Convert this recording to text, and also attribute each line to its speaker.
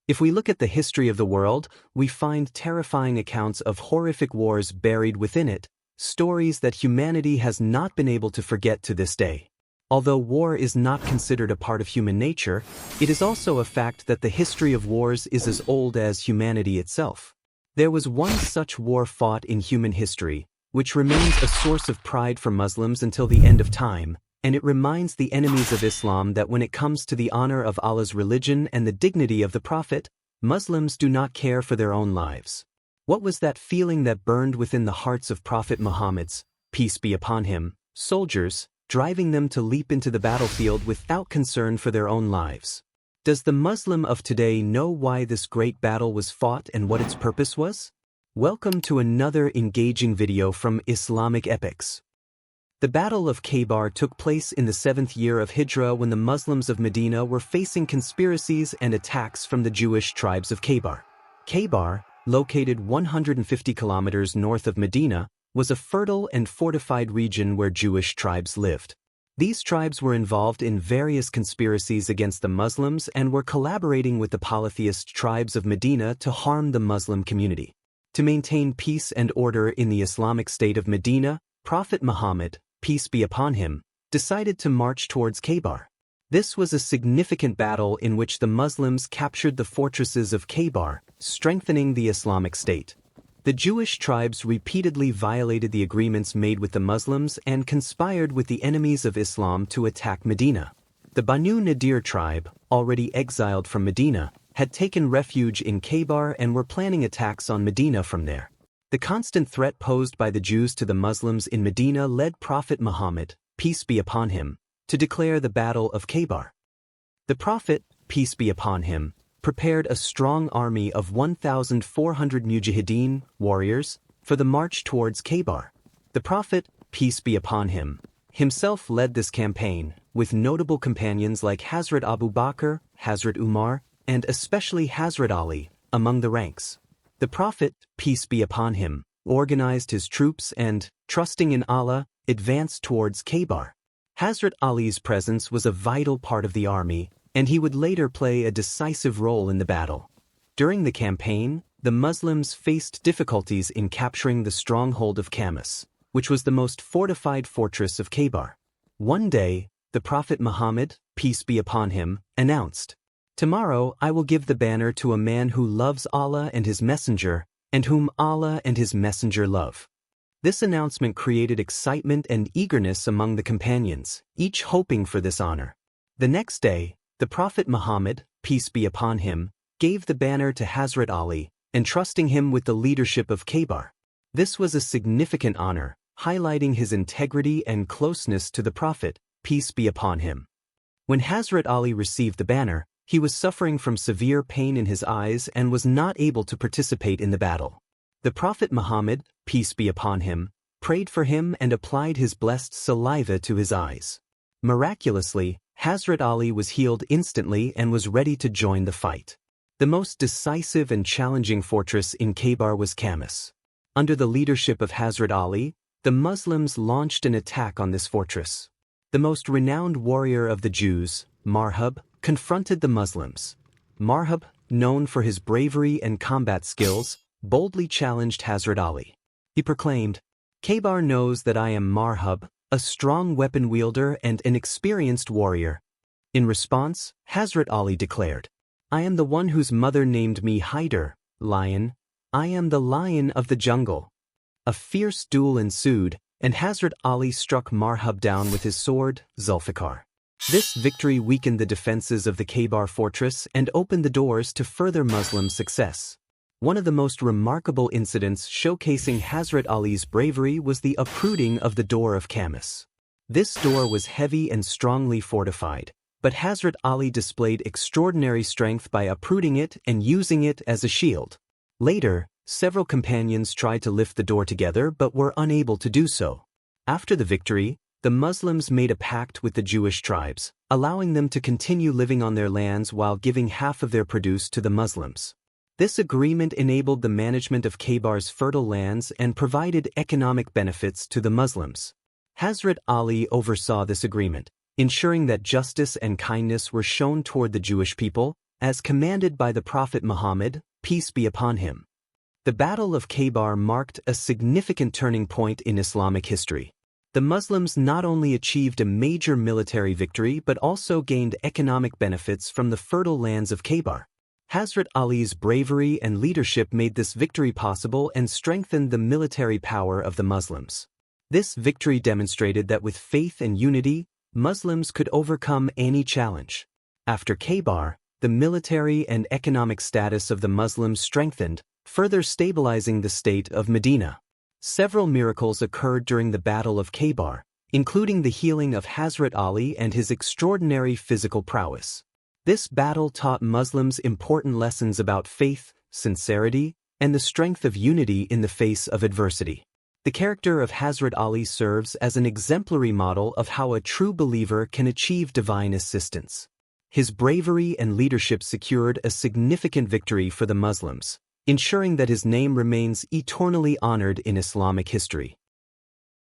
Speaker 1: If we look at the history of the world, we find terrifying accounts of horrific wars buried within it, stories that humanity has not been able to forget to this day. Although war is not considered a part of human nature, it is also a fact that the history of wars is as old as humanity itself. There was one such war fought in human history, which remains a source of pride for Muslims until the end of time, and it reminds the enemies of Islam that when it comes to the honor of Allah's religion and the dignity of the Prophet, Muslims do not care for their own lives. What was that feeling that burned within the hearts of Prophet Muhammad's, peace be upon him, soldiers, driving them to leap into the battlefield without concern for their own lives? Does the Muslim of today know why this great battle was fought and what its purpose was? Welcome to another engaging video from Islamic Epics. The Battle of Khaybar took place in the 7th year of Hijrah when the Muslims of Medina were facing conspiracies and attacks from the Jewish tribes of Khaybar. Khaybar, located 150 kilometers north of Medina, was a fertile and fortified region where Jewish tribes lived. These tribes were involved in various conspiracies against the Muslims and were collaborating with the polytheist tribes of Medina to harm the Muslim community. To maintain peace and order in the Islamic state of Medina, Prophet Muhammad, peace be upon him, decided to march towards Khaybar. This was a significant battle in which the Muslims captured the fortresses of Khaybar, strengthening the Islamic State. The Jewish tribes repeatedly violated the agreements made with the Muslims and conspired with the enemies of Islam to attack Medina. The Banu Nadir tribe, already exiled from Medina, had taken refuge in Khaybar and were planning attacks on Medina from there. The constant threat posed by the Jews to the Muslims in Medina led Prophet Muhammad, peace be upon him, to declare the Battle of Khaybar. The Prophet, peace be upon him, prepared a strong army of 1,400 mujahideen, warriors, for the march towards Khaybar. The Prophet, peace be upon him, himself led this campaign, with notable companions like Hazrat Abu Bakr, Hazrat Umar, and especially Hazrat Ali, among the ranks. The Prophet, peace be upon him, organized his troops and, trusting in Allah, advanced towards Khaybar. Hazrat Ali's presence was a vital part of the army, and he would later play a decisive role in the battle. During the campaign, the Muslims faced difficulties in capturing the stronghold of Khamis, which was the most fortified fortress of Khaybar. One day, the Prophet Muhammad, peace be upon him, announced, "Tomorrow I will give the banner to a man who loves Allah and His Messenger, and whom Allah and His Messenger love." This announcement created excitement and eagerness among the companions, each hoping for this honor. The next day, the Prophet Muhammad, peace be upon him, gave the banner to Hazrat Ali, entrusting him with the leadership of Khaybar. This was a significant honor, highlighting his integrity and closeness to the Prophet, peace be upon him. When Hazrat Ali received the banner, he was suffering from severe pain in his eyes and was not able to participate in the battle. The Prophet Muhammad, peace be upon him, prayed for him and applied his blessed saliva to his eyes. Miraculously, Hazrat Ali was healed instantly and was ready to join the fight. The most decisive and challenging fortress in Khaybar was Khamis. Under the leadership of Hazrat Ali, the Muslims launched an attack on this fortress. The most renowned warrior of the Jews, Marhab, confronted the Muslims. Marhab, known for his bravery and combat skills, boldly challenged Hazrat Ali. He proclaimed, "Khaybar knows that I am Marhab, a strong weapon wielder and an experienced warrior." In response, Hazrat Ali declared, "I am the one whose mother named me Haider, lion. I am the lion of the jungle." A fierce duel ensued, and Hazrat Ali struck Marhab down with his sword, Zulfikar. This victory weakened the defenses of the Khaybar fortress and opened the doors to further Muslim success. One of the most remarkable incidents showcasing Hazrat Ali's bravery was the uprooting of the door of Khamis. This door was heavy and strongly fortified, but Hazrat Ali displayed extraordinary strength by uprooting it and using it as a shield. Later, several companions tried to lift the door together but were unable to do so. After the victory, the Muslims made a pact with the Jewish tribes, allowing them to continue living on their lands while giving half of their produce to the Muslims. This agreement enabled the management of Khaybar's fertile lands and provided economic benefits to the Muslims. Hazrat Ali oversaw this agreement, ensuring that justice and kindness were shown toward the Jewish people, as commanded by the Prophet Muhammad, peace be upon him. The Battle of Khaybar marked a significant turning point in Islamic history. The Muslims not only achieved a major military victory but also gained economic benefits from the fertile lands of Khaybar. Hazrat Ali's bravery and leadership made this victory possible and strengthened the military power of the Muslims. This victory demonstrated that with faith and unity, Muslims could overcome any challenge. After Khaybar, the military and economic status of the Muslims strengthened, further stabilizing the state of Medina. Several miracles occurred during the Battle of Khaybar, including the healing of Hazrat Ali and his extraordinary physical prowess. This battle taught Muslims important lessons about faith, sincerity, and the strength of unity in the face of adversity. The character of Hazrat Ali serves as an exemplary model of how a true believer can achieve divine assistance. His bravery and leadership secured a significant victory for the Muslims, ensuring that his name remains eternally honored in Islamic history.